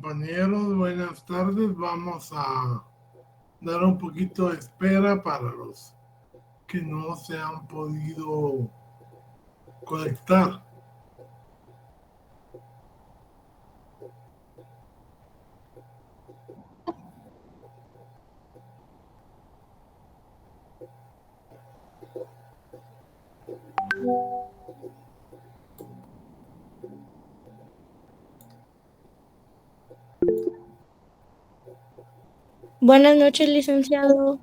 Compañeros, buenas tardes. Vamos a dar un poquito de espera para los que no se han podido conectar. Buenas noches, licenciado.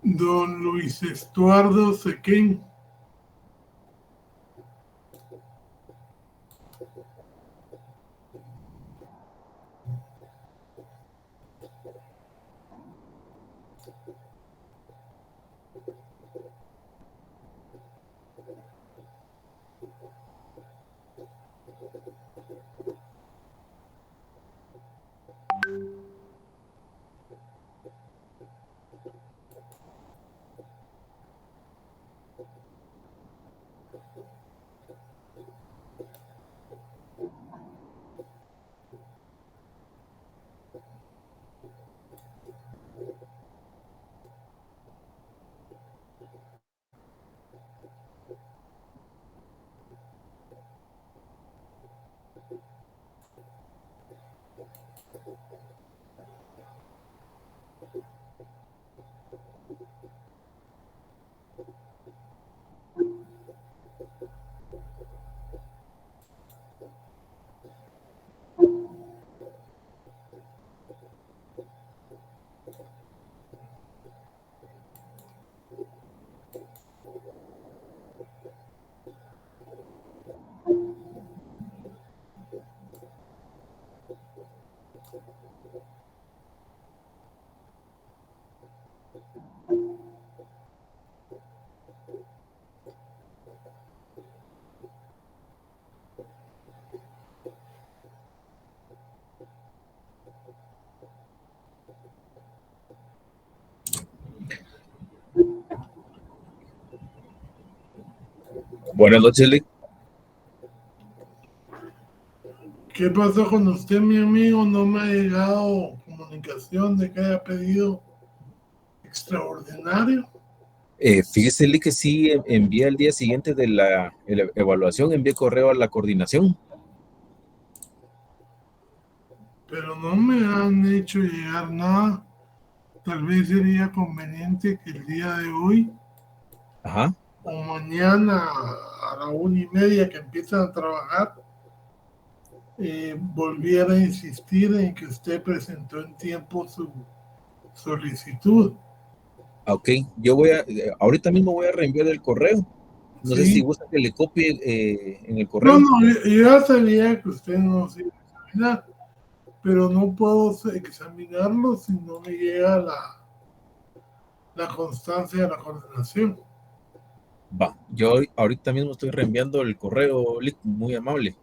Don Luis Estuardo Sequén. Buenas noches, Lick. ¿Qué pasó con usted, mi amigo? No me ha llegado comunicación de que haya pedido extraordinario. Fíjese, Lick, que sí envié al día siguiente de la evaluación, envié correo a la coordinación. Pero no me han hecho llegar nada. Tal vez sería conveniente que el día de hoy Ajá. o mañana a la 1:30 que empiezan a trabajar, volviera a insistir en que usted presentó en tiempo su solicitud. Ok, ahorita mismo voy a reenviar el correo. No sé si Sí, gusta que le copie en el no, correo. no, yo ya sabía que usted no se iba a examinar, pero no puedo examinarlo si no me llega la constancia de la coordinación. Va, yo ahorita mismo estoy reenviando el correo, Lick, muy amable.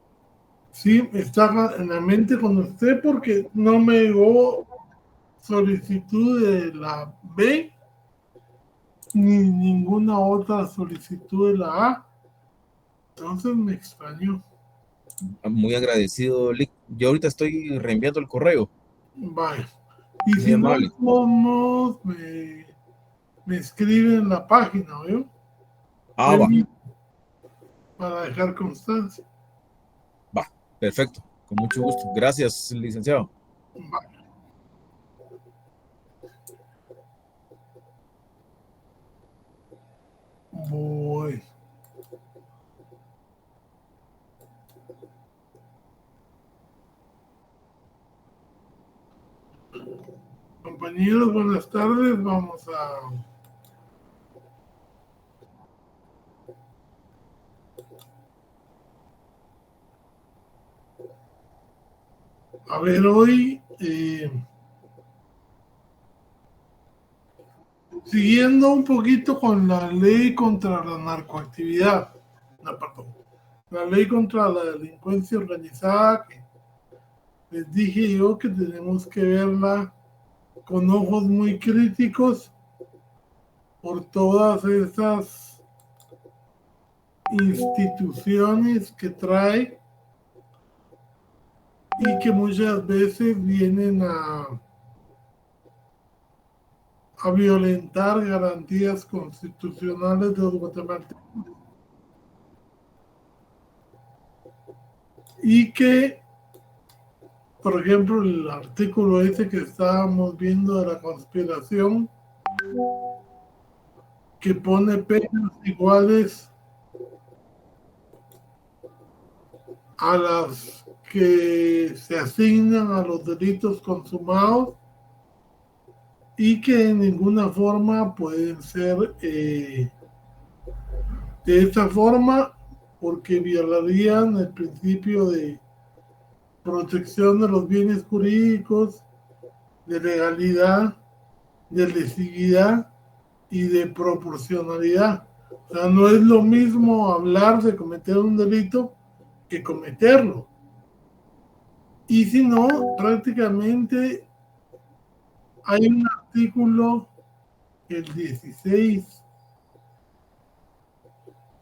Sí, está en la mente con usted porque no me llegó solicitud de la B ni ninguna otra solicitud de la A. Entonces me extrañó. Muy agradecido, Lick. Yo ahorita estoy reenviando el correo, Vaya. Y muy si no, amable. me escriben en la página, ¿veo? Va, Para dejar constancia. va, perfecto, con mucho gusto. Gracias, licenciado. Vaya. Voy. Compañeros, buenas tardes. Vamos a ver hoy, siguiendo un poquito con la ley contra la narcoactividad, no, perdón, la ley contra la delincuencia organizada, que les dije yo que tenemos que verla con ojos muy críticos por todas esas instituciones que trae y que muchas veces vienen a violentar garantías constitucionales de los guatemaltecos y que, por ejemplo, el artículo ese que estábamos viendo de la conspiración, que pone penas iguales a las que se asignan a los delitos consumados y que de ninguna forma pueden ser de esta forma, porque violarían el principio de protección de los bienes jurídicos, de legalidad, de lesividad y de proporcionalidad. O sea, no es lo mismo hablar de cometer un delito que cometerlo. Y si no, prácticamente hay un artículo, el 16,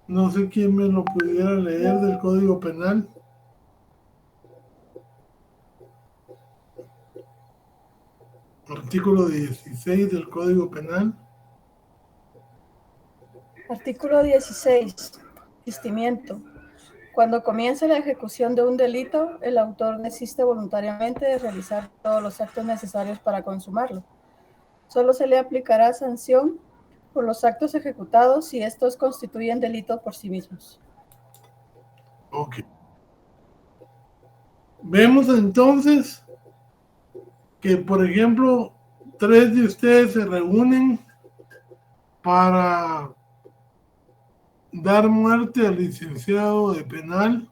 no sé quién me lo pudiera leer, del Código Penal. Artículo 16 del Código Penal. Artículo 16. Asistimiento. Cuando comience la ejecución de un delito, el autor desiste voluntariamente de realizar todos los actos necesarios para consumarlo. Solo se le aplicará sanción por los actos ejecutados si estos constituyen delito por sí mismos. Ok. Vemos entonces que, por ejemplo, 3 de ustedes se reúnen para dar muerte al licenciado de penal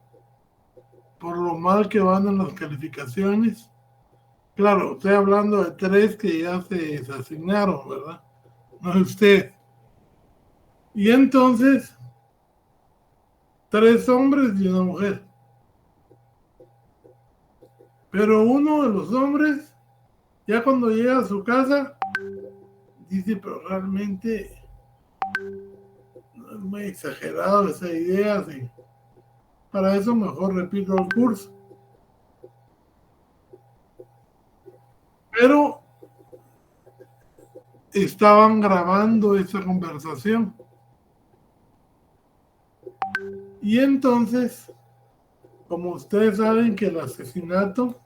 por lo mal que van en las calificaciones. Claro, estoy hablando de 3 que ya se desasignaron, ¿verdad? No es usted. Y entonces, 3 hombres y una mujer. Pero uno de los hombres, ya cuando llega a su casa, dice, pero realmente no es muy exagerado esa idea, sí. Para eso mejor repito el curso. Pero estaban grabando esa conversación. Y entonces, como ustedes saben que el asesinato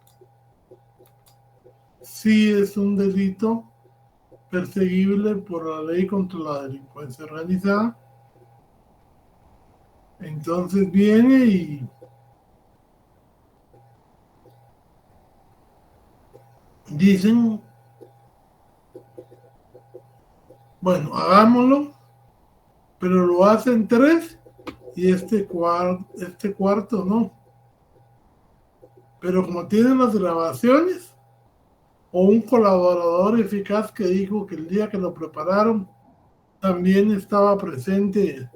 sí es un delito perseguible por la ley contra la delincuencia organizada, entonces viene y dicen, bueno, hagámoslo, pero lo hacen 3 y este cuarto no. Pero como tienen las grabaciones, o un colaborador eficaz que dijo que el día que lo prepararon también estaba presente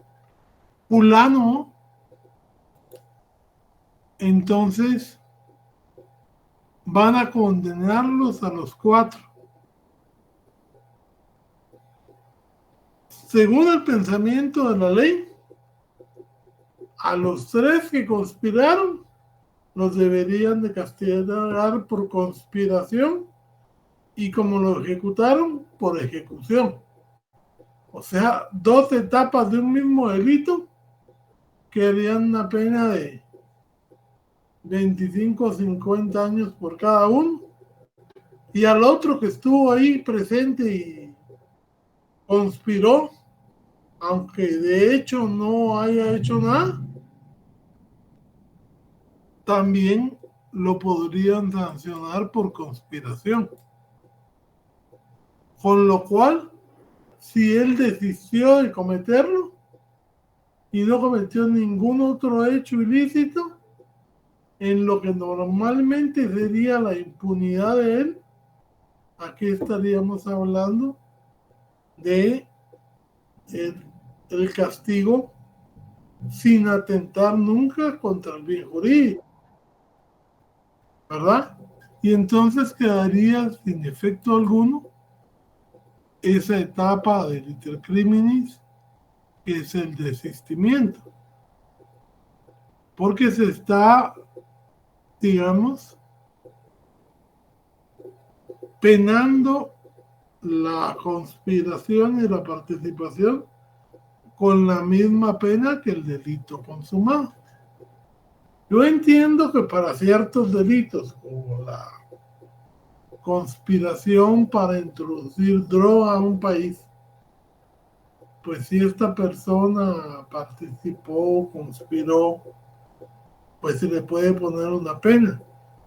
fulano, entonces van a condenarlos a los 4. Según el pensamiento de la ley, a los 3 que conspiraron los deberían de castigar por conspiración y como lo ejecutaron, por ejecución. O sea, 2 etapas de un mismo delito que harían una pena de 25 o 50 años por cada uno. Y al otro que estuvo ahí presente y conspiró, aunque de hecho no haya hecho nada, también lo podrían sancionar por conspiración. Con lo cual, si él desistió de cometerlo y no cometió ningún otro hecho ilícito, en lo que normalmente sería la impunidad de él, aquí estaríamos hablando de el castigo sin atentar nunca contra el bien jurídico, ¿verdad? Y entonces quedaría sin efecto alguno esa etapa del iter criminis, que es el desistimiento, porque se está, digamos, penando la conspiración y la participación con la misma pena que el delito consumado. Yo entiendo que para ciertos delitos, como la conspiración para introducir droga a un país, pues si esta persona participó, conspiró, pues se le puede poner una pena,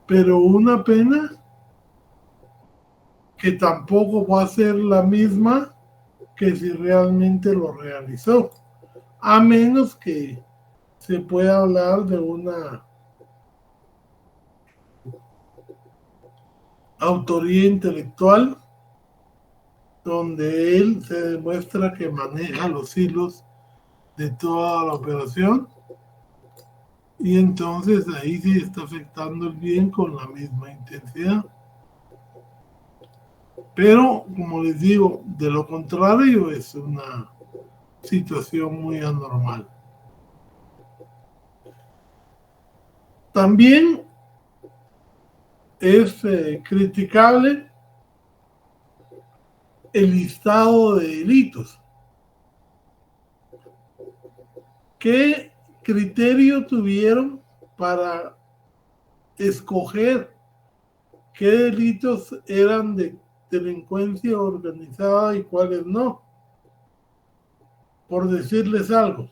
pero una pena que tampoco va a ser la misma que si realmente lo realizó, a menos que se pueda hablar de una autoría intelectual donde él se demuestra que maneja los hilos de toda la operación, y entonces ahí sí está afectando el bien con la misma intensidad. Pero, como les digo, de lo contrario es una situación muy anormal. También es criticable el listado de delitos. ¿Qué criterio tuvieron para escoger qué delitos eran de delincuencia organizada y cuáles no? Por decirles algo,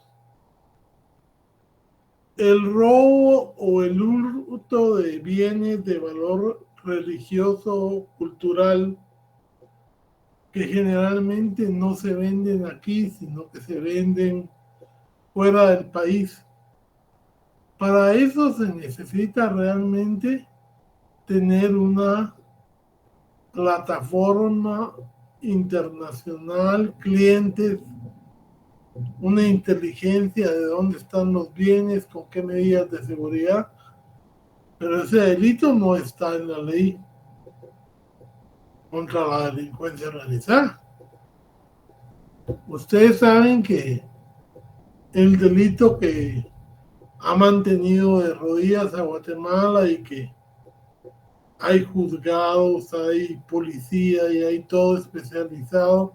el robo o el hurto de bienes de valor religioso, cultural, que generalmente no se venden aquí, sino que se venden fuera del país. Para eso se necesita realmente tener una plataforma internacional, clientes, una inteligencia de dónde están los bienes, con qué medidas de seguridad, pero ese delito no está en la ley contra la delincuencia organizada. Ustedes saben que el delito que ha mantenido de rodillas a Guatemala y que hay juzgados, hay policía y hay todo especializado,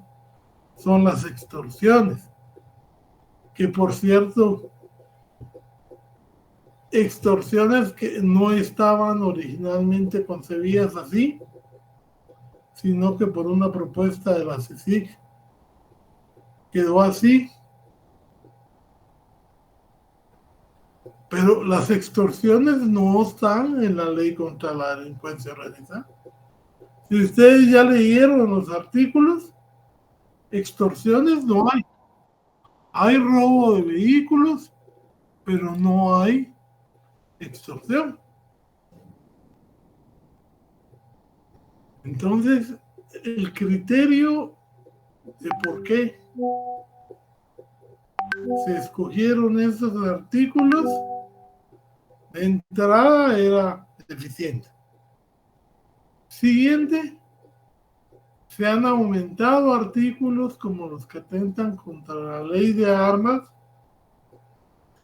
son las extorsiones. Que por cierto, extorsiones que no estaban originalmente concebidas así, sino que por una propuesta de la CICIG quedó así. Pero las extorsiones no están en la ley contra la delincuencia organizada. Si ustedes ya leyeron los artículos, extorsiones no hay. Hay robo de vehículos, pero no hay extorsión. Entonces, el criterio de por qué se escogieron esos artículos de entrada era deficiente. Siguiente, se han aumentado artículos como los que atentan contra la ley de armas,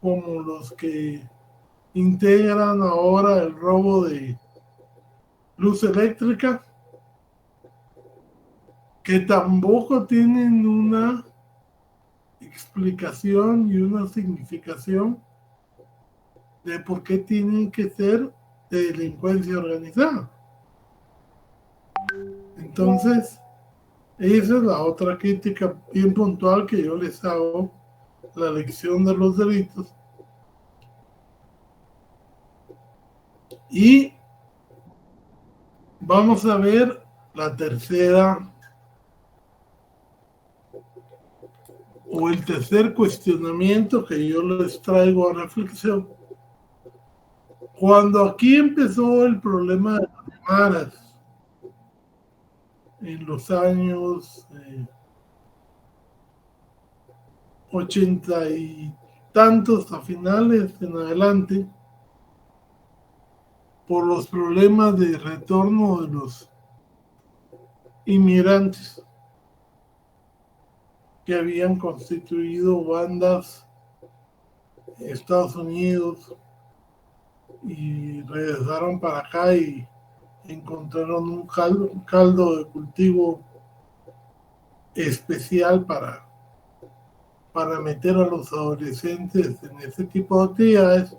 como los que integran ahora el robo de luz eléctrica, que tampoco tienen una explicación y una significación de por qué tienen que ser de delincuencia organizada. Entonces, esa es la otra crítica bien puntual que yo les hago, la elección de los delitos. Y vamos a ver la tercera o el tercer cuestionamiento que yo les traigo a reflexión. Cuando aquí empezó el problema de las maras, en los años 80 y tantos a finales en adelante, por los problemas de retorno de los inmigrantes que habían constituido bandas en Estados Unidos y regresaron para acá y encontraron un caldo de cultivo especial para meter a los adolescentes en ese tipo de actividades.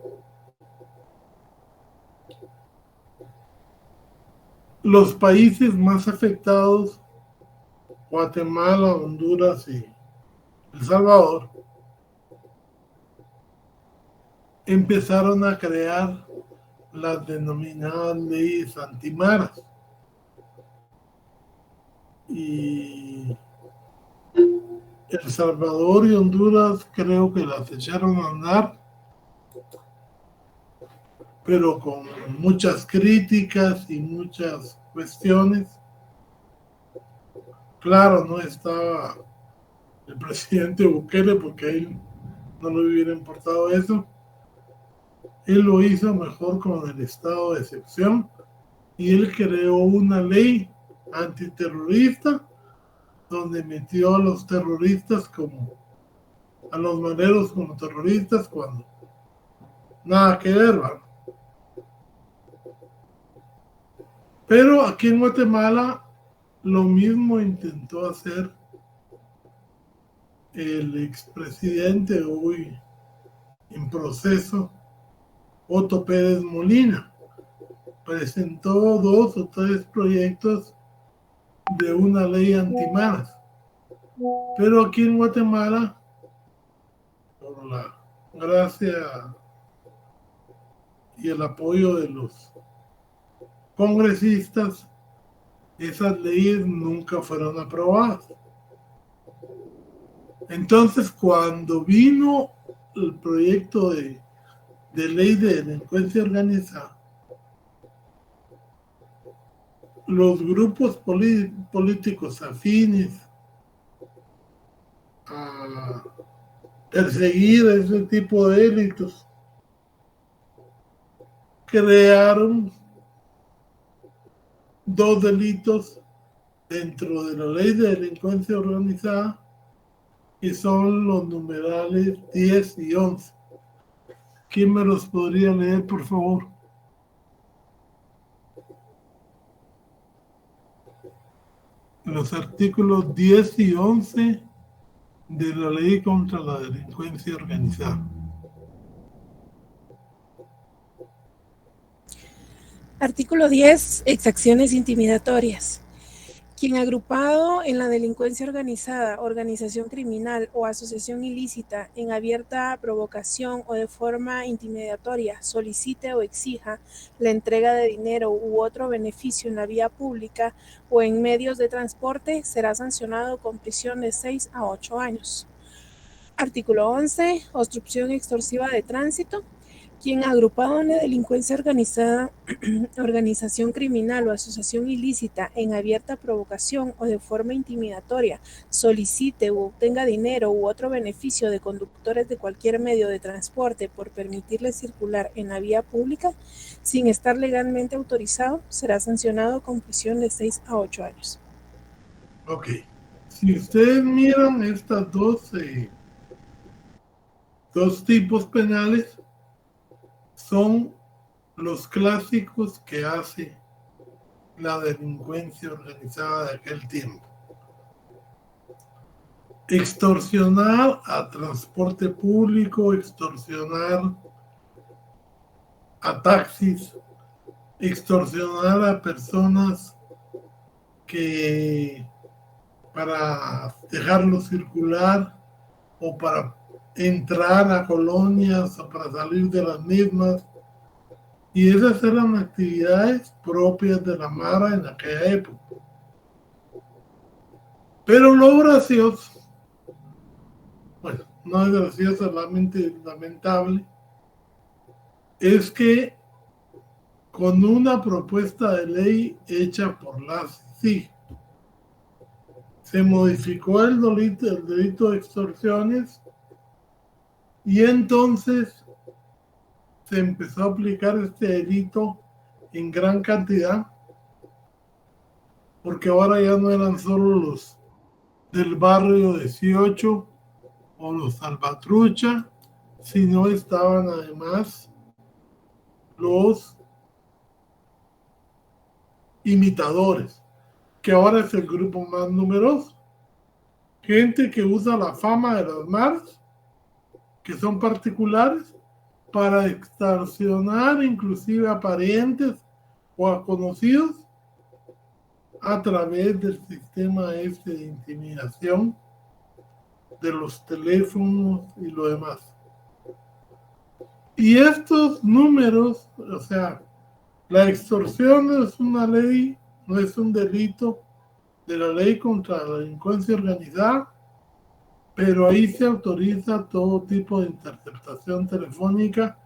Los países más afectados, Guatemala, Honduras y El Salvador, empezaron a crear las denominadas leyes antimaras. Y El Salvador y Honduras creo que las echaron a andar, pero con muchas críticas y muchas cuestiones. Claro, no estaba el presidente Bukele porque a él no le hubiera importado eso. Él lo hizo mejor con el estado de excepción y él creó una ley antiterrorista donde metió a los terroristas a los maneros como terroristas cuando nada que ver, ¿verdad? Pero aquí en Guatemala lo mismo intentó hacer el expresidente hoy en proceso, Otto Pérez Molina. Presentó 2 o 3 proyectos de una ley antimaras. Pero aquí en Guatemala, por la gracia y el apoyo de los congresistas, esas leyes nunca fueron aprobadas. Entonces, cuando vino el proyecto de ley de delincuencia organizada, los grupos políticos afines a perseguir ese tipo de delitos crearon 2 delitos dentro de la ley de delincuencia organizada, que son los numerales 10 y 11. ¿Quién me los podría leer, por favor? Los artículos 10 y 11 de la ley contra la delincuencia organizada. Artículo 10. Exacciones intimidatorias. Quien agrupado en la delincuencia organizada, organización criminal o asociación ilícita en abierta provocación o de forma intimidatoria solicite o exija la entrega de dinero u otro beneficio en la vía pública o en medios de transporte será sancionado con prisión de 6 a 8 años. Artículo 11. Obstrucción extorsiva de tránsito. Quien agrupado en la delincuencia organizada, organización criminal o asociación ilícita en abierta provocación o de forma intimidatoria solicite u obtenga dinero u otro beneficio de conductores de cualquier medio de transporte por permitirles circular en la vía pública sin estar legalmente autorizado, será sancionado con prisión de 6 a 8 años. Ok. Si ustedes miran estas dos tipos penales, son los clásicos que hace la delincuencia organizada de aquel tiempo. Extorsionar a transporte público, extorsionar a taxis, extorsionar a personas que para dejarlos circular o para entrar a colonias o para salir de las mismas, y esas eran actividades propias de la Mara en aquella época. Pero lo gracioso no es gracioso, solamente lamentable, es que con una propuesta de ley hecha por la CICIG, se modificó el delito de extorsiones y entonces se empezó a aplicar este delito en gran cantidad, porque ahora ya no eran solo los del barrio 18 o los Salvatrucha, sino estaban además los imitadores, que ahora es el grupo más numeroso. Gente que usa la fama de las marcas, que son particulares, para extorsionar inclusive a parientes o a conocidos a través del sistema de intimidación de los teléfonos y lo demás. Y estos números, o sea, la extorsión no es una ley, no es un delito de la ley contra la delincuencia organizada, pero ahí se autoriza todo tipo de interceptación telefónica,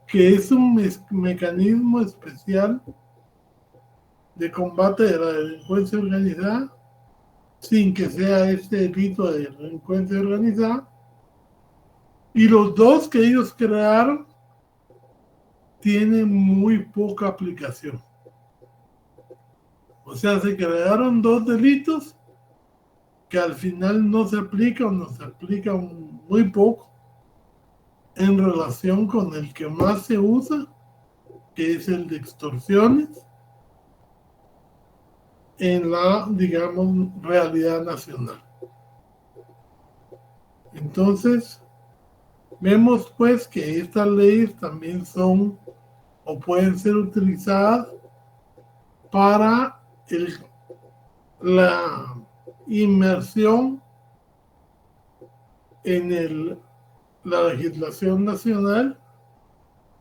que es un mecanismo especial de combate de la delincuencia organizada, sin que sea este delito de delincuencia organizada. Y los dos que ellos crearon tienen muy poca aplicación. O sea, se crearon dos delitos que al final no se aplican o no se aplican muy poco en relación con el que más se usa, que es el de extorsiones en la, digamos, realidad nacional. Entonces, vemos pues que estas leyes también son o pueden ser utilizadas para la inmersión en la legislación nacional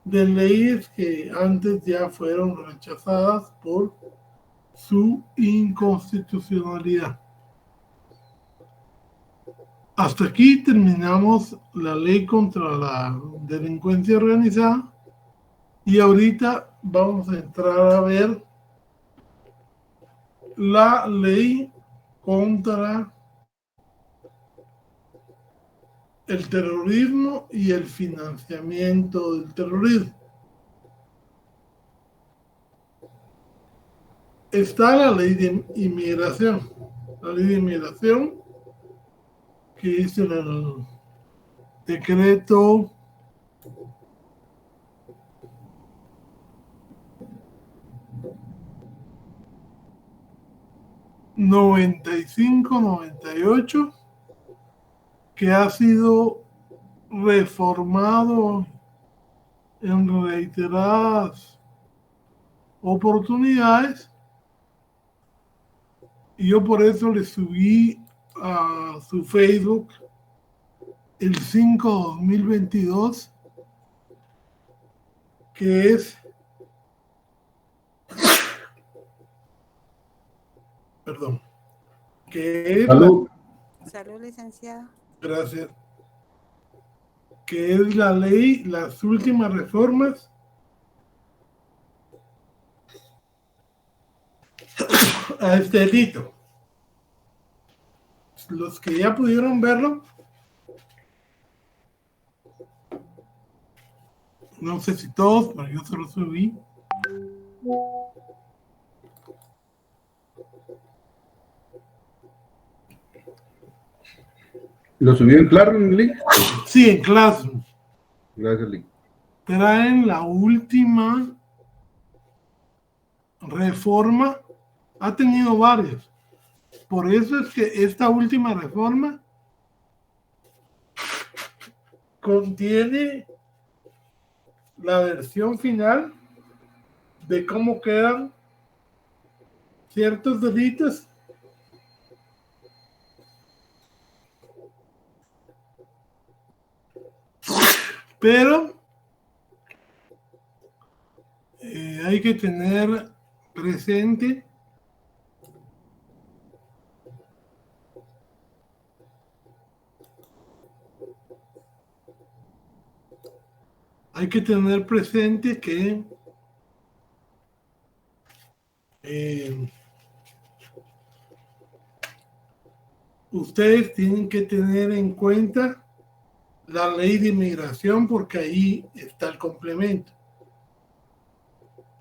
de leyes que antes ya fueron rechazadas por su inconstitucionalidad. Hasta aquí terminamos la ley contra la delincuencia organizada y ahorita vamos a entrar a ver la ley contra el terrorismo y el financiamiento del terrorismo. Está la ley de inmigración. La ley de inmigración, que es el decreto 95-98, que ha sido reformado en reiteradas oportunidades, y yo por eso le subí a su Facebook el 5/2022, que es, perdón, que es Salud. Salud, licenciado. gracias, que es la ley, las últimas reformas a este delito. Los que ya pudieron verlo, no sé si todos, pero yo se lo subí. ¿Lo subió en Claro, en el link? Sí, en Classroom. Gracias, Link. Traen la última reforma, ha tenido varias. Por eso es que esta última reforma contiene la versión final de cómo quedan ciertos delitos pero hay que tener presente hay que tener presente que ustedes tienen que tener en cuenta la ley de inmigración porque ahí está el complemento.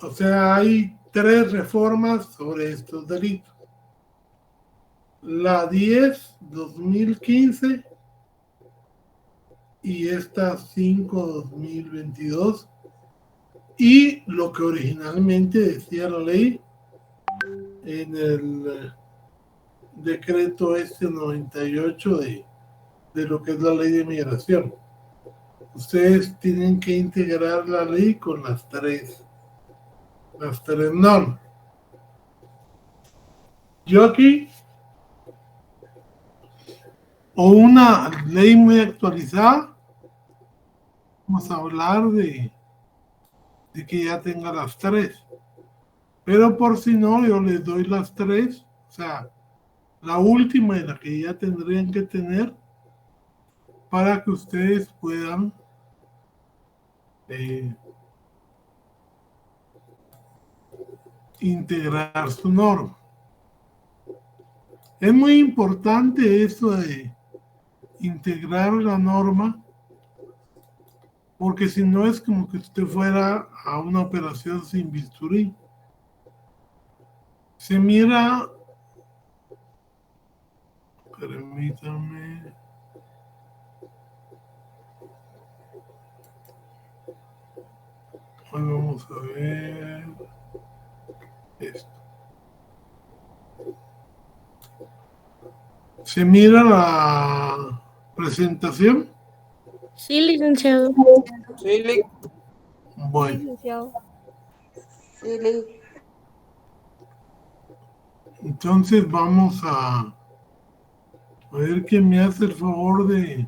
O sea, hay 3 reformas sobre estos delitos. La 10/2015 y esta 5/2022 y lo que originalmente decía la ley en el decreto 98 de lo que es la ley de migración. Ustedes tienen que integrar la ley con las tres normas. Yo aquí, o una ley muy actualizada, vamos a hablar de que ya tenga las 3. Pero por si no, yo les doy las 3, o sea, la última y la que ya tendrían que tener para que ustedes puedan integrar su norma. Es muy importante esto de integrar la norma, porque si no es como que usted fuera a una operación sin bisturí. Se mira, permítame, hoy vamos a ver esto. ¿Se mira la presentación? Sí, licenciado. Sí, Bueno, Licenciado. sí. entonces vamos a ver quién me hace el favor de...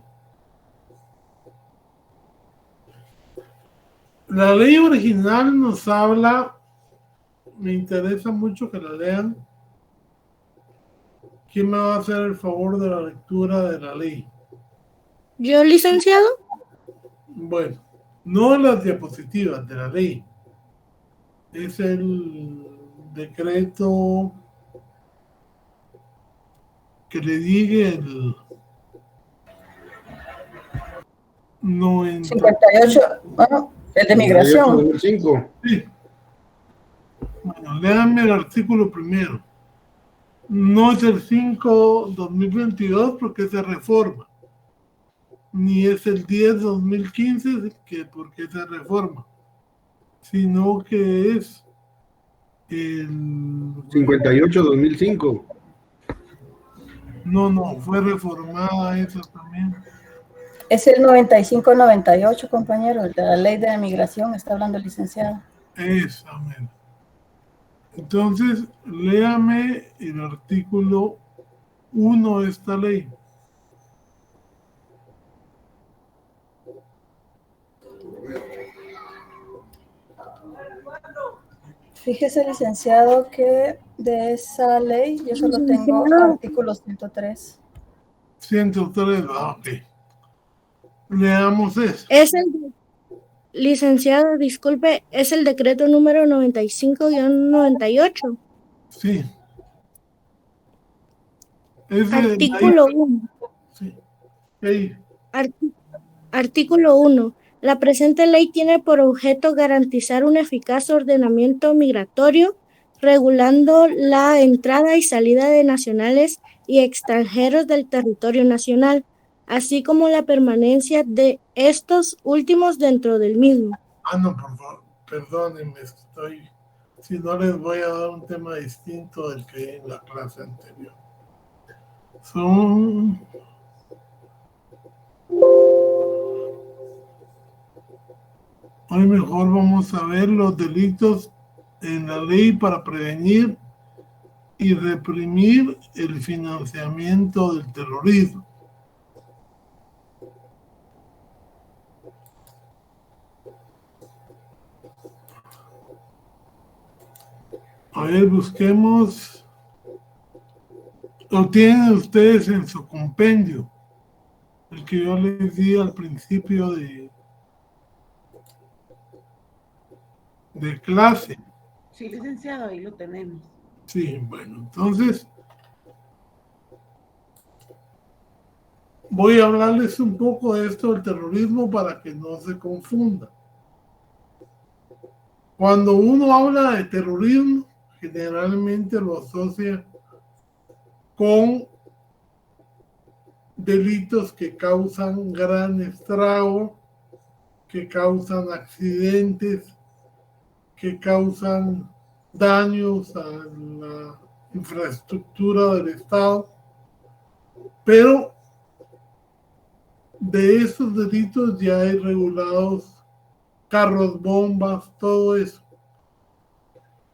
La ley original nos habla, me interesa mucho que la lean. ¿Quién me va a hacer el favor de la lectura de la ley? ¿Yo, licenciado? Bueno, no las diapositivas de la ley. Es el decreto que le diga el 90. 58, bueno, el de migración. 2005. Sí. Bueno, léanme el artículo primero. No es el 5/2022 porque es de reforma. Ni es el 10/2015 porque es de reforma. Sino que es el... 58-2005. No, fue reformada esa también. Es el 95-98, compañero, el de la ley de migración, está hablando el licenciado. Esa, mera. Entonces, léame el artículo 1 de esta ley. Fíjese, licenciado, que de esa ley yo solo tengo artículo 103. 103, ok. Leamos eso. Es el, licenciado, disculpe, es el decreto número 95-98. Sí. Artículo 1. Sí. Ahí. Artículo 1. La presente ley tiene por objeto garantizar un eficaz ordenamiento migratorio, regulando la entrada y salida de nacionales y extranjeros del territorio nacional, así como la permanencia de estos últimos dentro del mismo. No, por favor, perdónenme, si no les voy a dar un tema distinto del que hay en la clase anterior. Hoy mejor vamos a ver los delitos en la ley para prevenir y reprimir el financiamiento del terrorismo. A ver, busquemos. Lo tienen ustedes en su compendio, el que yo les di al principio de clase. Sí, licenciado, ahí lo tenemos. Sí, bueno, entonces voy a hablarles un poco de esto del terrorismo para que no se confunda. Cuando uno habla de terrorismo, generalmente lo asocia con delitos que causan gran estrago, que causan accidentes, que causan daños a la infraestructura del Estado, pero de esos delitos ya hay regulados carros, bombas, todo eso.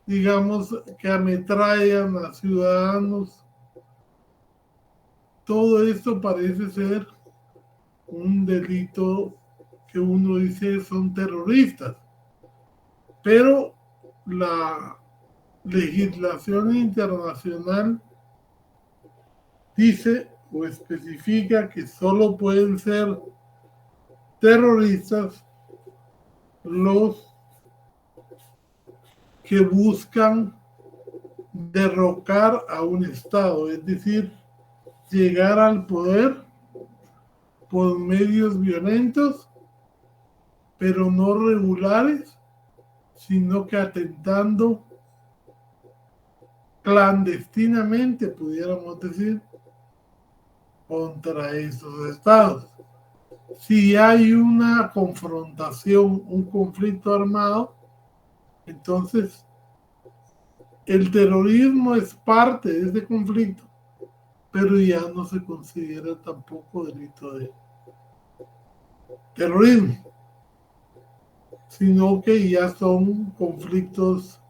Digamos que ametrallan a ciudadanos. Todo esto parece ser un delito que uno dice son terroristas, pero la legislación internacional dice o especifica que solo pueden ser terroristas los que buscan derrocar a un Estado, es decir, llegar al poder por medios violentos, pero no regulares, sino que atentando clandestinamente, pudiéramos decir, contra esos estados. Si hay una confrontación, un conflicto armado, entonces el terrorismo es parte de ese conflicto, pero ya no se considera tampoco delito de terrorismo, sino que ya son conflictos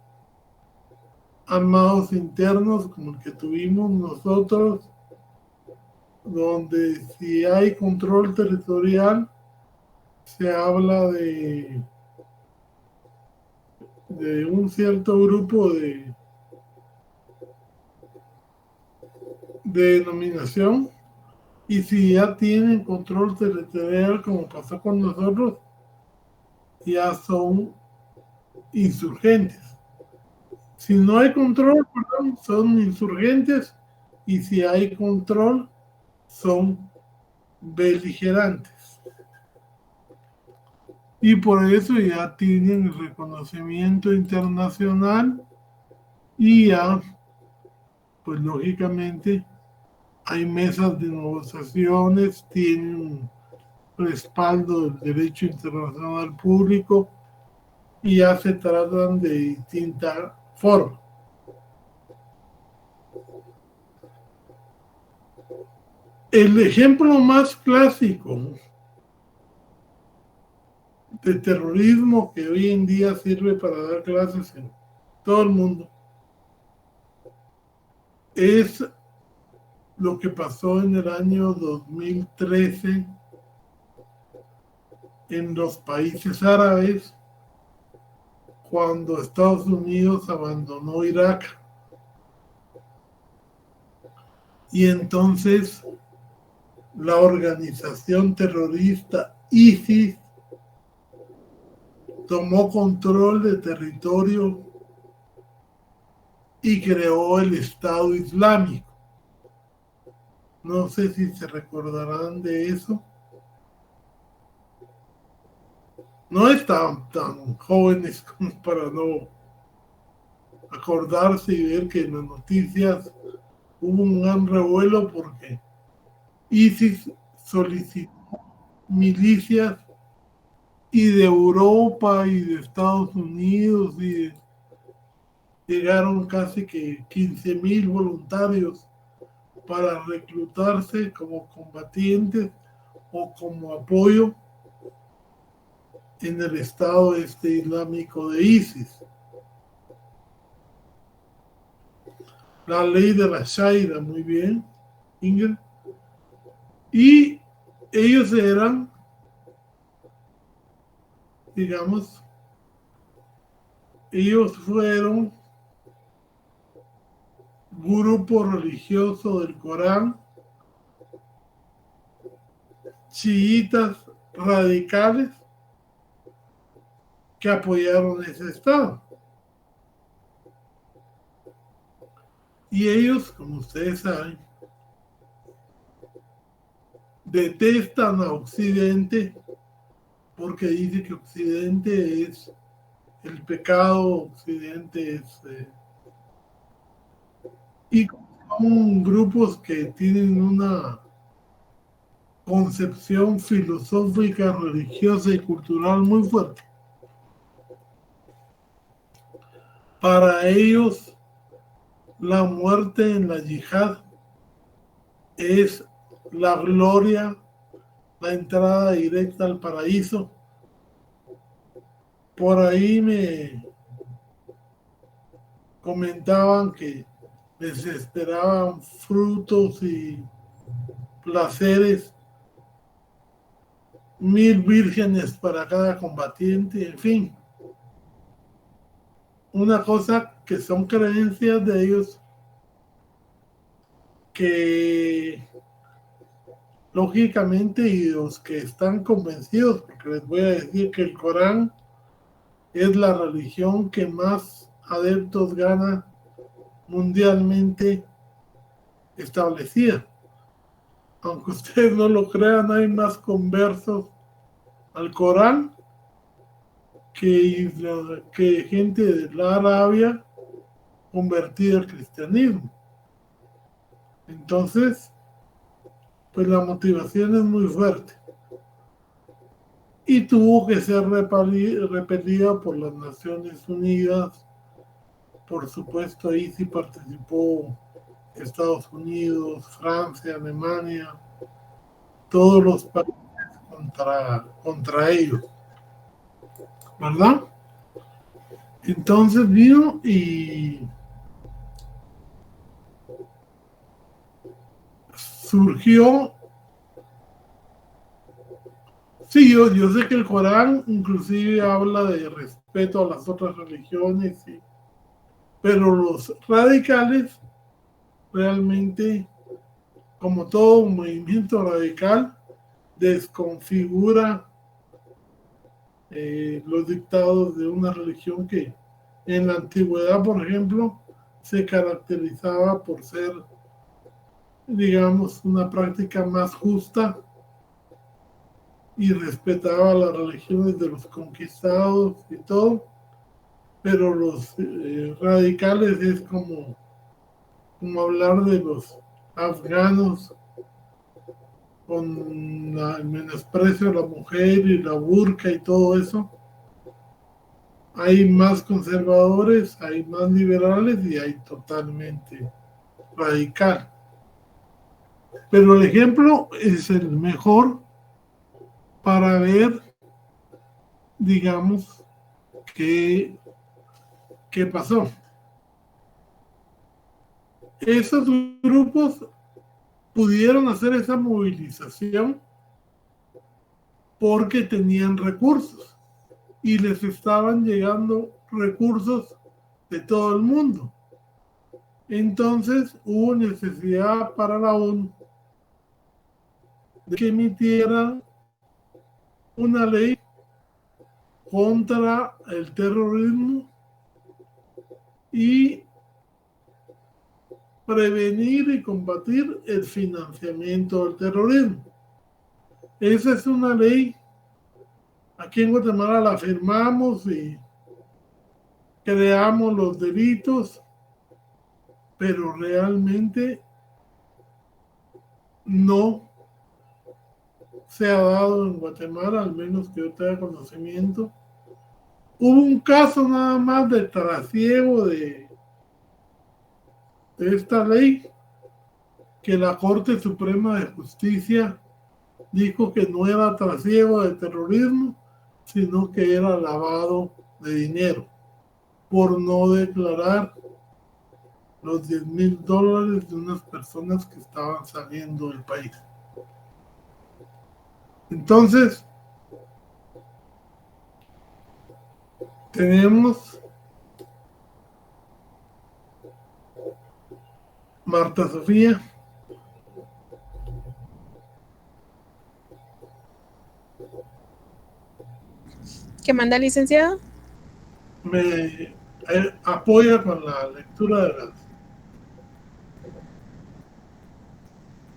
armados internos como el que tuvimos nosotros, donde si hay control territorial, se habla de un cierto grupo de denominación, y si ya tienen control territorial, como pasó con nosotros, ya son insurgentes. Si no hay control, perdón, son insurgentes, y si hay control, son beligerantes. Y por eso ya tienen el reconocimiento internacional y ya, pues lógicamente, hay mesas de negociaciones, tienen respaldo del derecho internacional público y ya se tratan de distinta forma. El ejemplo más clásico de terrorismo que hoy en día sirve para dar clases en todo el mundo es lo que pasó en el año 2013 en los países árabes, cuando Estados Unidos abandonó Irak. Y entonces la organización terrorista ISIS tomó control de territorio y creó el Estado Islámico. No sé si se recordarán de eso. No estaban tan jóvenes como para no acordarse y ver que en las noticias hubo un gran revuelo porque ISIS solicitó milicias y de Europa y de Estados Unidos, y llegaron casi que 15,000 voluntarios para reclutarse como combatientes o como apoyo en el Estado Islámico de ISIS. La ley de la Sharia, muy bien, Ingrid. Y ellos eran, digamos, ellos fueron grupo religioso del Corán, chiitas radicales, que apoyaron ese Estado. Y ellos, como ustedes saben, detestan a Occidente porque dice que Occidente es el pecado, Occidente es... y son grupos que tienen una concepción filosófica, religiosa y cultural muy fuerte. Para ellos, la muerte en la yihad es la gloria, la entrada directa al paraíso. Por ahí me comentaban que les esperaban frutos y placeres, 1000 vírgenes para cada combatiente, en fin. Una cosa que son creencias de ellos que lógicamente, y los que están convencidos, porque les voy a decir que el Corán es la religión que más adeptos gana mundialmente establecida. Aunque ustedes no lo crean, hay más conversos al Corán que gente de la Arabia convertida al cristianismo. Entonces, pues la motivación es muy fuerte. Y tuvo que ser repelida por las Naciones Unidas. Por supuesto, ahí sí participó Estados Unidos, Francia, Alemania, todos los países contra ellos, ¿verdad? Entonces vino y surgió. Sí, yo sé que el Corán inclusive habla de respeto a las otras religiones, sí, pero los radicales realmente, como todo movimiento radical, desconfigura los dictados de una religión que en la antigüedad, por ejemplo, se caracterizaba por ser, digamos, una práctica más justa y respetaba las religiones de los conquistados y todo, pero los radicales es como hablar de los afganos con el menosprecio a la mujer y la burka y todo eso. Hay más conservadores, hay más liberales y hay totalmente radical. Pero el ejemplo es el mejor para ver, digamos, qué pasó. Esos grupos pudieron hacer esa movilización porque tenían recursos y les estaban llegando recursos de todo el mundo. Entonces hubo necesidad para la ONU de que emitiera una ley contra el terrorismo y prevenir y combatir el financiamiento del terrorismo. Esa es una ley, aquí en Guatemala la firmamos y creamos los delitos, pero realmente no se ha dado en Guatemala, al menos que yo tenga conocimiento. Hubo un caso nada más de trasiego de esta ley, que la Corte Suprema de Justicia dijo que no era trasiego de terrorismo, sino que era lavado de dinero, por no declarar los $10,000 de unas personas que estaban saliendo del país. Entonces, tenemos Marta Sofía. ¿Qué manda, licenciado? me apoya con la lectura de las.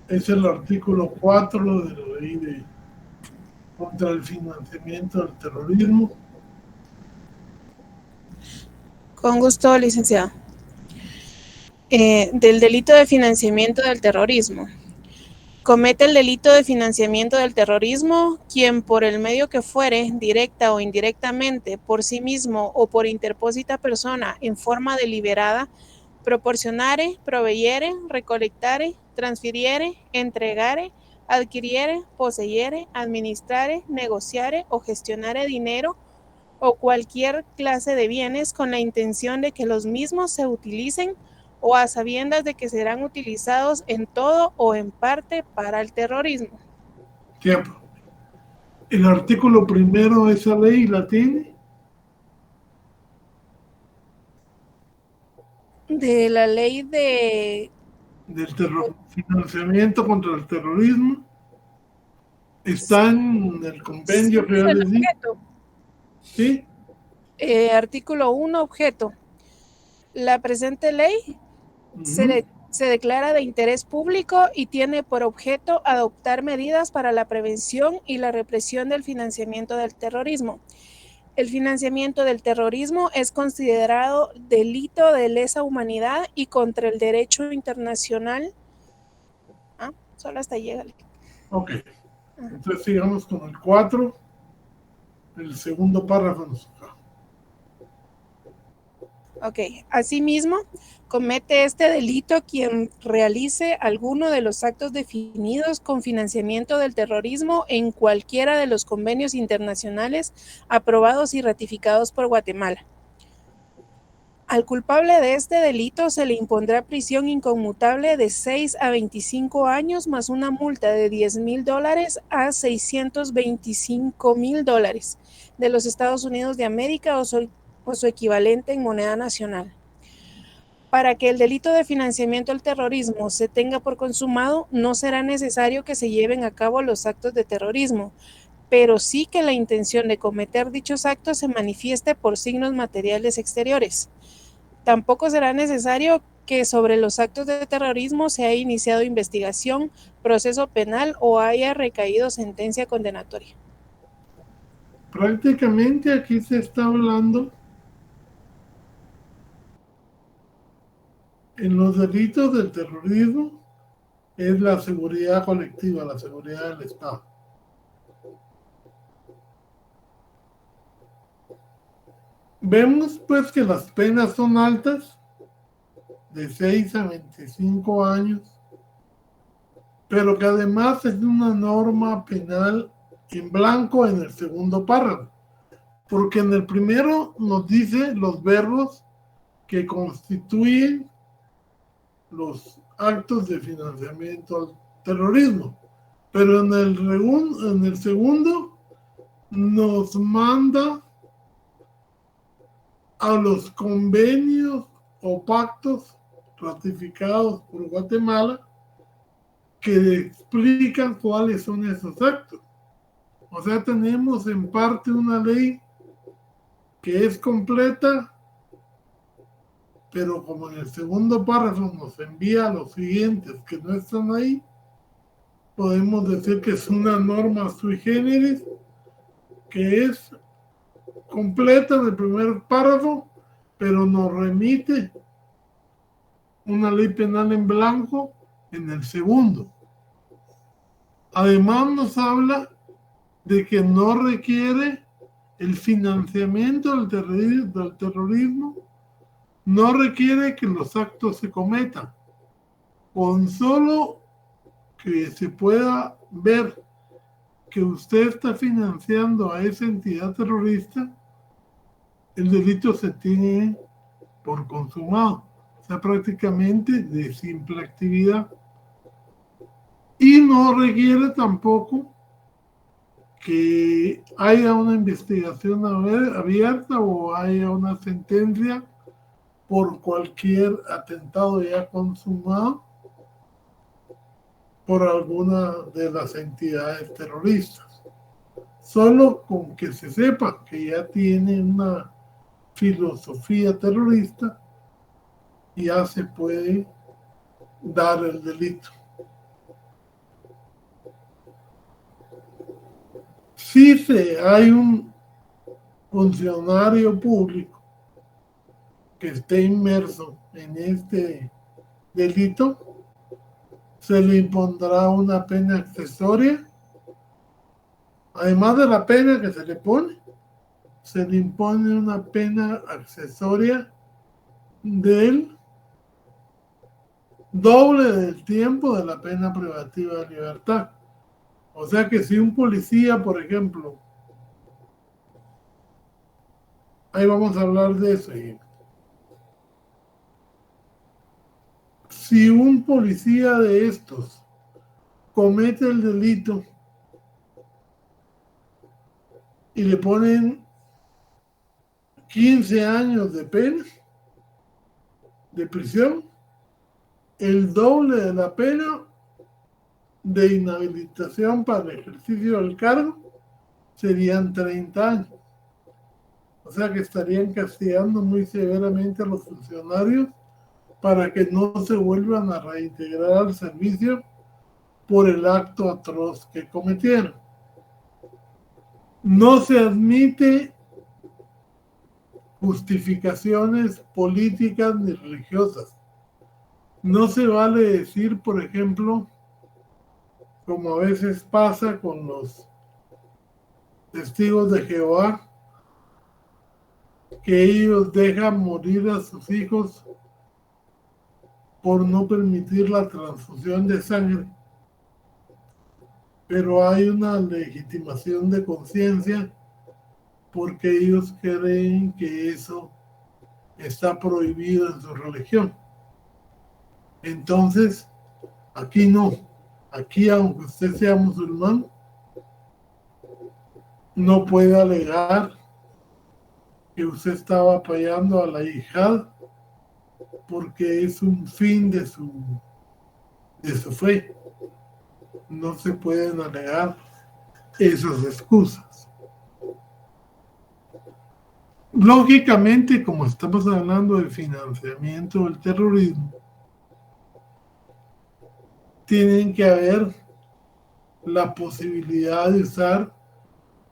Es el artículo 4 de la ley contra el financiamiento del terrorismo. Con gusto, licenciado. Del delito de financiamiento del terrorismo. Comete el delito de financiamiento del terrorismo quien por el medio que fuere, directa o indirectamente, por sí mismo o por interpósita persona, en forma deliberada, proporcionare, proveyere, recolectare, transfiriere, entregare, adquiriere, poseyere, administrare, negociare o gestionare dinero o cualquier clase de bienes con la intención de que los mismos se utilicen o a sabiendas de que serán utilizados en todo o en parte para el terrorismo. Tiempo. El artículo primero de esa ley la tiene. De la ley Del financiamiento contra el terrorismo. Está en el convenio que ya les di. ¿Sí? Artículo 1, objeto. La presente ley se declara de interés público y tiene por objeto adoptar medidas para la prevención y la represión del financiamiento del terrorismo. El financiamiento del terrorismo es considerado delito de lesa humanidad y contra el derecho internacional. Solo hasta llega. Ok. Entonces sigamos con el 4. El segundo párrafo nos toca. Ok. Asimismo, comete este delito quien realice alguno de los actos definidos con financiamiento del terrorismo en cualquiera de los convenios internacionales aprobados y ratificados por Guatemala. Al culpable de este delito se le impondrá prisión inconmutable de 6 a 25 años más una multa de $10,000 a $625,000 de los Estados Unidos de América o su equivalente en moneda nacional. Para que el delito de financiamiento al terrorismo se tenga por consumado, no será necesario que se lleven a cabo los actos de terrorismo, pero sí que la intención de cometer dichos actos se manifieste por signos materiales exteriores. Tampoco será necesario que sobre los actos de terrorismo se haya iniciado investigación, proceso penal o haya recaído sentencia condenatoria. Prácticamente aquí se está hablando en los delitos del terrorismo es la seguridad colectiva, la seguridad del Estado. Vemos pues que las penas son altas, de 6 a 25 años, pero que además es una norma penal en blanco en el segundo párrafo, porque en el primero nos dice los verbos que constituyen los actos de financiamiento al terrorismo, pero en el segundo nos manda a los convenios o pactos ratificados por Guatemala que explican cuáles son esos actos. O sea, tenemos en parte una ley que es completa, pero como en el segundo párrafo nos envía los siguientes que no están ahí, podemos decir que es una norma sui generis que es completa en el primer párrafo, pero nos remite una ley penal en blanco en el segundo. Además nos habla de que no requiere el financiamiento del terrorismo, no requiere que los actos se cometan. Con solo que se pueda ver que usted está financiando a esa entidad terrorista, el delito se tiene por consumado. O sea, prácticamente de simple actividad. Y no requiere tampoco que haya una investigación abierta o haya una sentencia por cualquier atentado ya consumado por alguna de las entidades terroristas. Solo con que se sepa que ya tiene una filosofía terrorista, ya se puede dar el delito. Si hay un funcionario público que esté inmerso en este delito, se le impondrá una pena accesoria. Además de la pena que se le pone, se le impone una pena accesoria del doble del tiempo de la pena privativa de libertad. O sea que si un policía, por ejemplo, ahí vamos a hablar de eso. Si un policía de estos comete el delito y le ponen 15 años de pena de prisión, el doble de la pena de inhabilitación para el ejercicio del cargo serían 30 años. O sea que estarían castigando muy severamente a los funcionarios para que no se vuelvan a reintegrar al servicio por el acto atroz que cometieron. No se admite justificaciones políticas ni religiosas. No se vale decir, por ejemplo, como a veces pasa con los testigos de Jehová, que ellos dejan morir a sus hijos por no permitir la transfusión de sangre. Pero hay una legitimación de conciencia porque ellos creen que eso está prohibido en su religión. Entonces, aquí no. Aquí, aunque usted sea musulmán, no puede alegar que usted estaba apoyando a la yihad porque es un fin de su fe. No se pueden alegar esas excusas. Lógicamente, como estamos hablando del financiamiento del terrorismo, tienen que haber la posibilidad de usar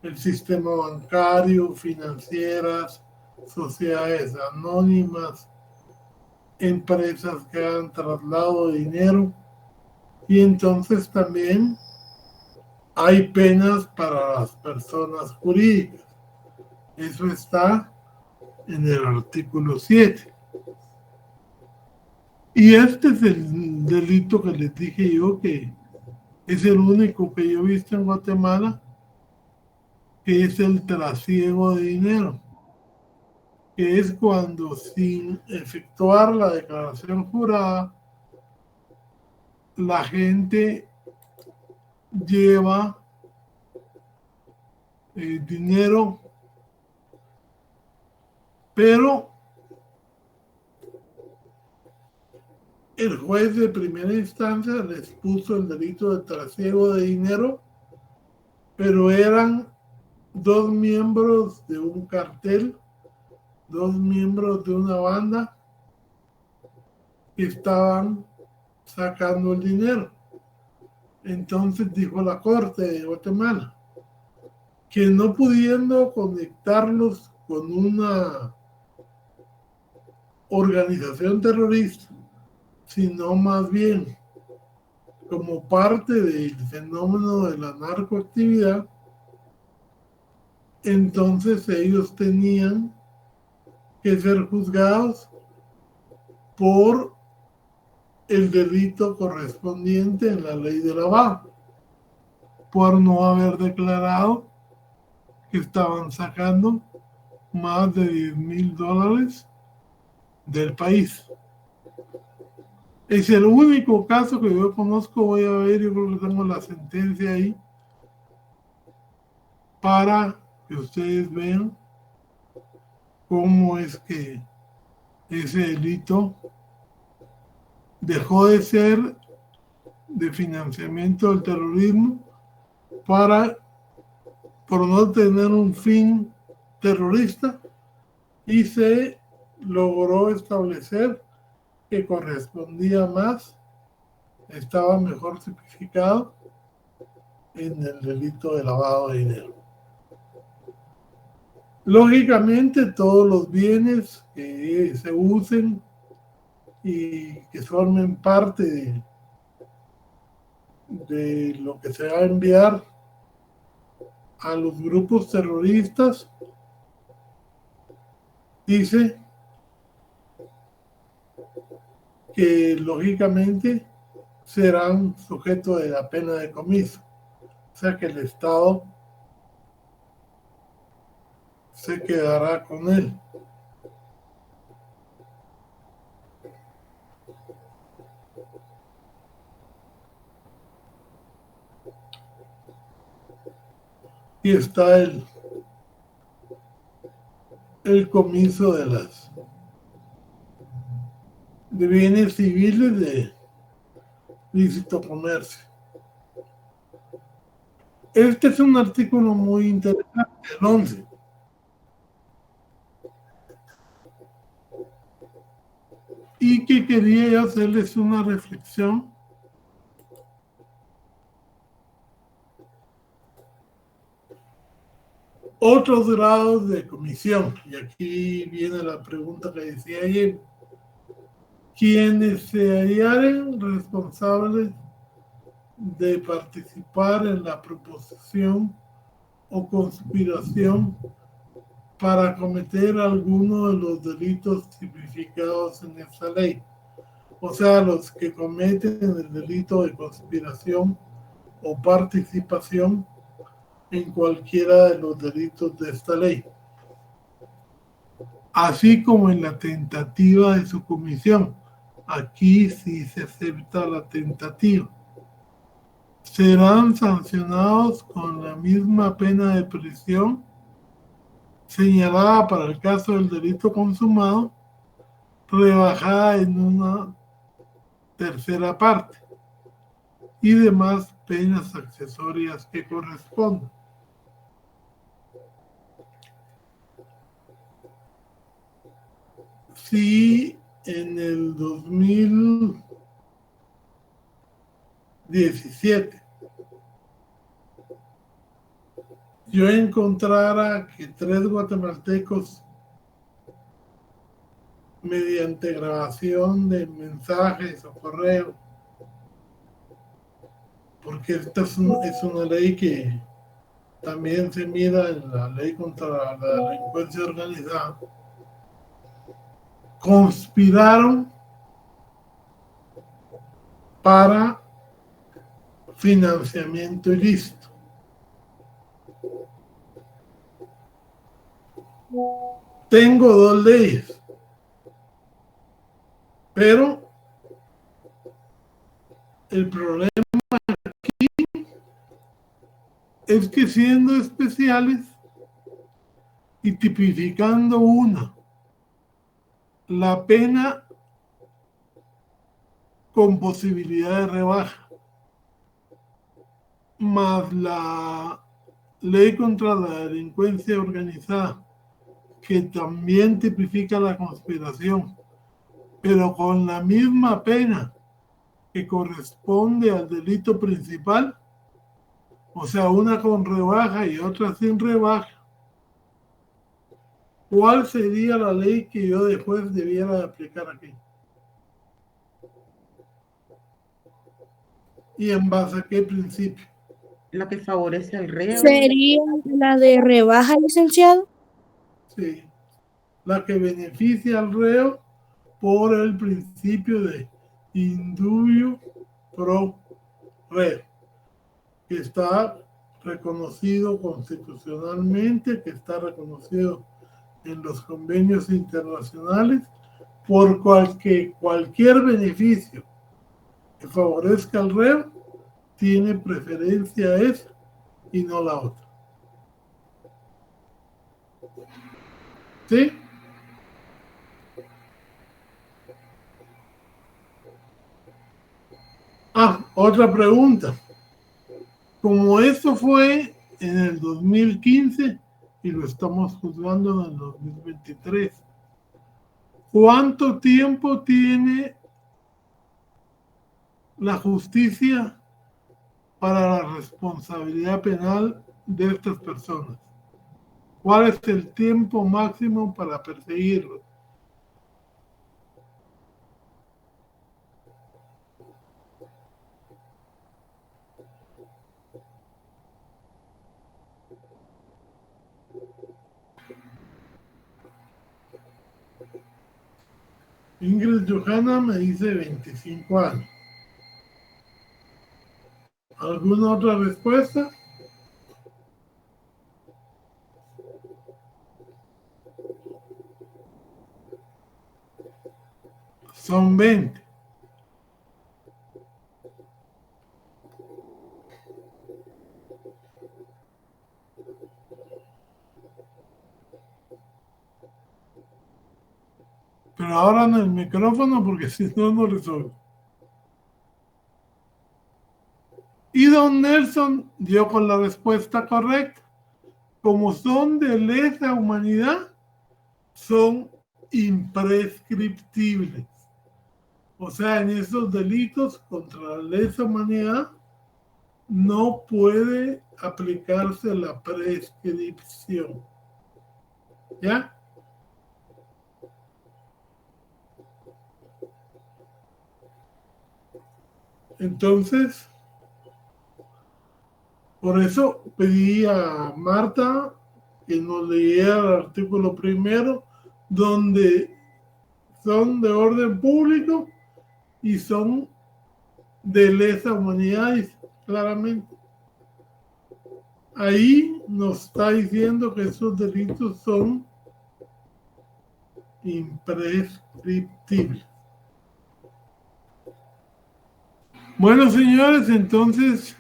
el sistema bancario, financieras, sociedades anónimas, empresas que hagan traslado de dinero, y entonces también hay penas para las personas jurídicas. Eso está en el artículo 7. Y este es el delito que les dije yo, que es el único que yo he visto en Guatemala, que es el trasiego de dinero, que es cuando sin efectuar la declaración jurada, la gente lleva dinero, pero el juez de primera instancia les puso el delito de trasiego de dinero, pero eran 2 miembros de un cartel, 2 miembros de una banda que estaban sacando el dinero. Entonces dijo la Corte de Guatemala que no pudiendo conectarlos con una organización terrorista, sino más bien como parte del fenómeno de la narcoactividad, entonces ellos tenían que ser juzgados por el delito correspondiente en la ley de lavado, por no haber declarado que estaban sacando más de $10,000 del país. Es el único caso que yo conozco. Voy a ver, yo creo que tengo la sentencia ahí para que ustedes vean cómo es que ese delito dejó de ser de financiamiento del terrorismo por no tener un fin terrorista, y se logró establecer que correspondía más, estaba mejor tipificado en el delito de lavado de dinero. Lógicamente, todos los bienes que se usen y que formen parte de lo que se va a enviar a los grupos terroristas, dice que lógicamente serán sujetos de la pena de decomiso, o sea que el Estado se quedará con él. Y está el comiso de bienes civiles de lícito comercio. Este es un artículo muy interesante, el 11. Y que quería hacerles una reflexión otros grados de comisión. Y aquí viene la pregunta que decía ayer. Quienes se hallaren responsables de participar en la proposición o conspiración para cometer alguno de los delitos tipificados en esta ley. O sea, los que cometen el delito de conspiración o participación en cualquiera de los delitos de esta ley, así como en la tentativa de su comisión. Aquí sí se acepta la tentativa. Serán sancionados con la misma pena de prisión señalada para el caso del delito consumado, rebajada en una tercera parte, y demás penas accesorias que correspondan. Si en el 2017 yo encontrara que 3 guatemaltecos, mediante grabación de mensajes o correo, porque esta es una ley que también se mira en la ley contra la delincuencia organizada, conspiraron para financiamiento ilícito. Tengo 2 leyes, pero el problema aquí es que siendo especiales y tipificando una, la pena con posibilidad de rebaja, más la ley contra la delincuencia organizada, que también tipifica la conspiración, pero con la misma pena que corresponde al delito principal, o sea, una con rebaja y otra sin rebaja. ¿Cuál sería la ley que yo después debiera de aplicar aquí? ¿Y en base a qué principio? La que favorece al reo. ¿Sería la de rebaja, licenciado? Sí, la que beneficia al reo por el principio de indubio pro reo, que está reconocido constitucionalmente, que está reconocido en los convenios internacionales, por cualquier beneficio que favorezca al reo, tiene preferencia esa y no la otra. ¿Sí? Otra pregunta. Como esto fue en el 2015, y lo estamos juzgando en el 2023. ¿Cuánto tiempo tiene la justicia para la responsabilidad penal de estas personas? ¿Cuál es el tiempo máximo para perseguirlos? Ingrid Johanna me dice 25 años. ¿Alguna otra respuesta? Son 20. Pero ahora en el micrófono porque si no, no resuelvo. Y don Nelson dio con la respuesta correcta. Como son de lesa humanidad, son imprescriptibles. O sea, en esos delitos contra la lesa humanidad no puede aplicarse la prescripción. ¿Ya? Entonces, por eso pedí a Marta que nos leyera el artículo primero, donde son de orden público y son de lesa humanidad, claramente. Ahí nos está diciendo que esos delitos son imprescriptibles. Bueno, señores, entonces,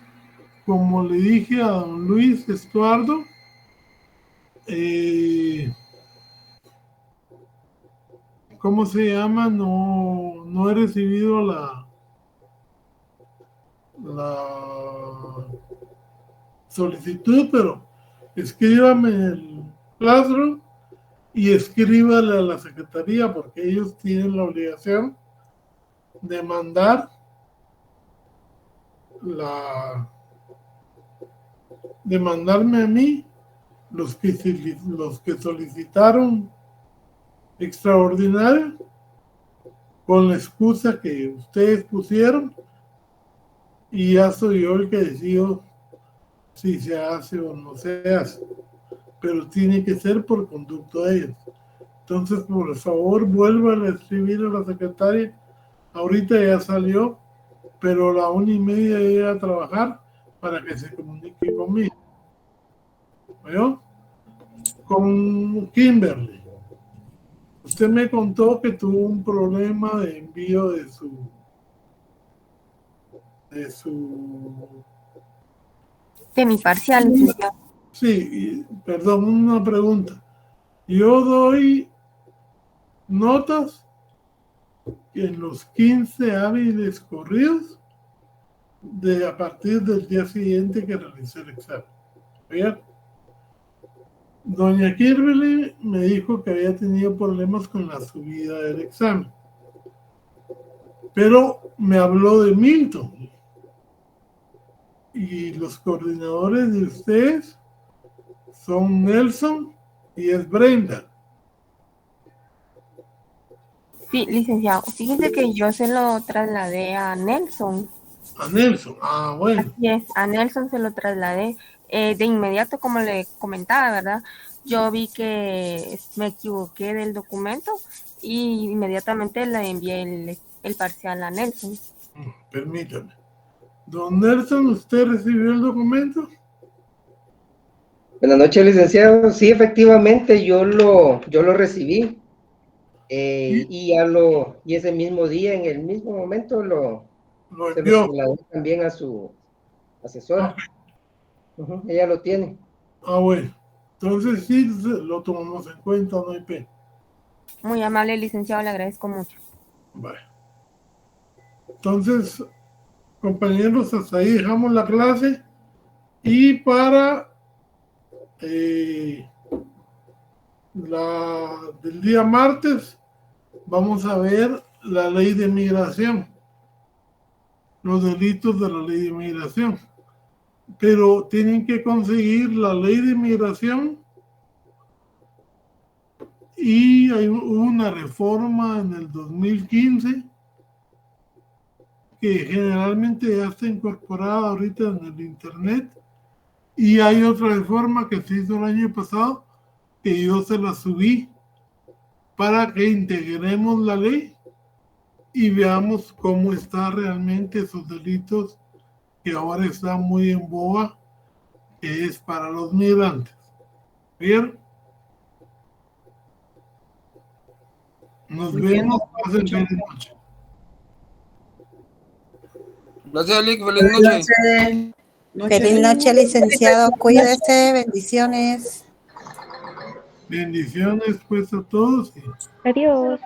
como le dije a don Luis Estuardo, ¿cómo se llama? No he recibido la solicitud, pero escríbame en el Classroom y escríbale a la Secretaría, porque ellos tienen la obligación de mandar de mandarme a mí los que solicitaron extraordinario con la excusa que ustedes pusieron, y ya soy yo el que decido si se hace o no se hace, pero tiene que ser por conducto de ellos. Entonces, por favor, vuelvan a escribir a la secretaria. Ahorita ya salió, pero a la 1:30 iba a trabajar para que se comunique conmigo. ¿Veo? Con Kimberly. Usted me contó que tuvo un problema de envío de mi parcial, licenciado. Sí, perdón, una pregunta. Yo doy notas en los 15 hábiles corridos a partir del día siguiente que realicé el examen. ¿Oigan? Doña Kimberly me dijo que había tenido problemas con la subida del examen, pero me habló de Milton, y los coordinadores de ustedes son Nelson y es Brenda. Sí, licenciado. Fíjese que yo se lo trasladé a Nelson. A Nelson, bueno. Así es, a Nelson se lo trasladé. De inmediato, como le comentaba, ¿verdad? Yo vi que me equivoqué del documento y inmediatamente le envié el parcial a Nelson. Permítame. Don Nelson, ¿usted recibió el documento? Buenas noches, licenciado. Sí, efectivamente, yo lo recibí. Y ese mismo día, en el mismo momento, se lo trasladé también a su asesora. Ella lo tiene. Bueno. Entonces sí, lo tomamos en cuenta, no hay pena. Muy amable, licenciado, le agradezco mucho. Vale. Entonces, compañeros, hasta ahí dejamos la clase. Y para del día martes vamos a ver la ley de migración, los delitos de la ley de migración, pero tienen que conseguir la ley de migración y hubo una reforma en el 2015 que generalmente ya está incorporada ahorita en el internet, y hay otra reforma que se hizo el año pasado que yo se la subí para que integremos la ley y veamos cómo están realmente esos delitos que ahora están muy en boga, que es para los migrantes. ¿Bien? Nos vemos. Pasen feliz noche. Gracias, Lick. Feliz noche. Feliz noche, licenciado. Cuídese. Bendiciones. Bendiciones pues a todos. Adiós.